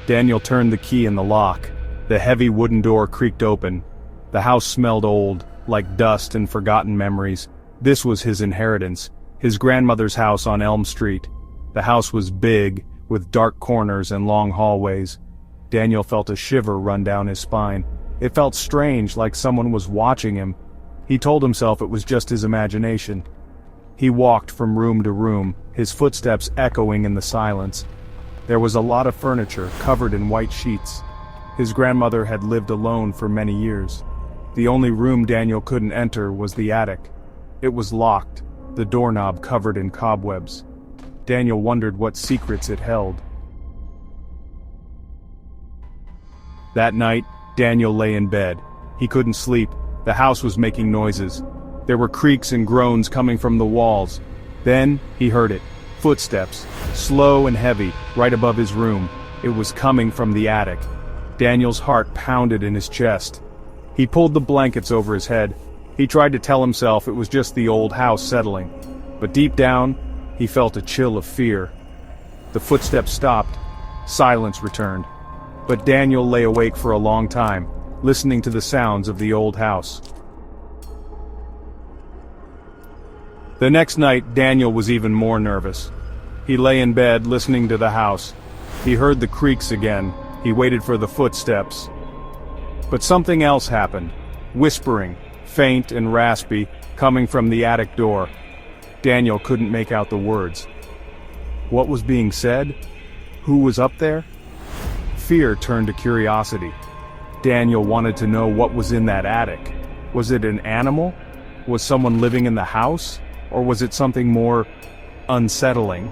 Daniel turned the key in the lock. The heavy wooden door creaked open. The house smelled old, like dust and forgotten memories. This was his inheritance, his grandmother's house on Elm Street. The house was big, with dark corners and long hallways. Daniel felt a shiver run down his spine. It felt strange, like someone was watching him. He told himself it was just his imagination. He walked from room to room, his footsteps echoing in the silence. There was a lot of furniture, covered in white sheets. His grandmother had lived alone for many years. The only room Daniel couldn't enter was the attic. It was locked, the doorknob covered in cobwebs. Daniel wondered what secrets it held. That night, Daniel lay in bed. He couldn't sleep. The house was making noises. There were creaks and groans coming from the walls. Then, he heard it. Footsteps, slow and heavy, right above his room. It was coming from the attic. Daniel's heart pounded in his chest. He pulled the blankets over his head. He tried to tell himself it was just the old house settling. But deep down, he felt a chill of fear. The footsteps stopped. Silence returned. But Daniel lay awake for a long time, listening to the sounds of the old house. The next night, Daniel was even more nervous. He lay in bed, listening to the house. He heard the creaks again. He waited for the footsteps. But something else happened. Whispering, faint and raspy, coming from the attic door. Daniel couldn't make out the words. What was being said? Who was up there? Fear turned to curiosity. Daniel wanted to know what was in that attic. Was it an animal? Was someone living in the house? Or was it something more unsettling?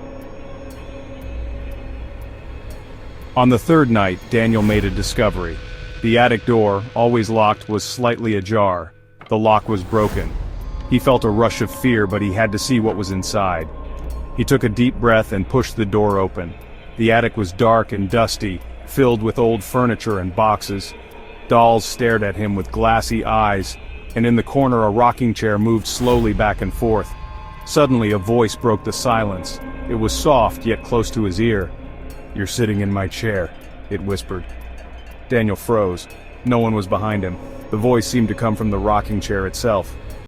On the third night, Daniel made a discovery. The attic door, always locked, was slightly ajar. The lock was broken. He felt a rush of fear, but he had to see what was inside. He took a deep breath and pushed the door open. The attic was dark and dusty, filled with old furniture and boxes. Dolls stared at him with glassy eyes, and in the corner a rocking chair moved slowly back and forth. Suddenly a voice broke the silence. It was soft, yet close to his ear. "You're sitting in my chair," it whispered. Daniel froze. No one was behind him. The voice seemed to come from the rocking chair itself.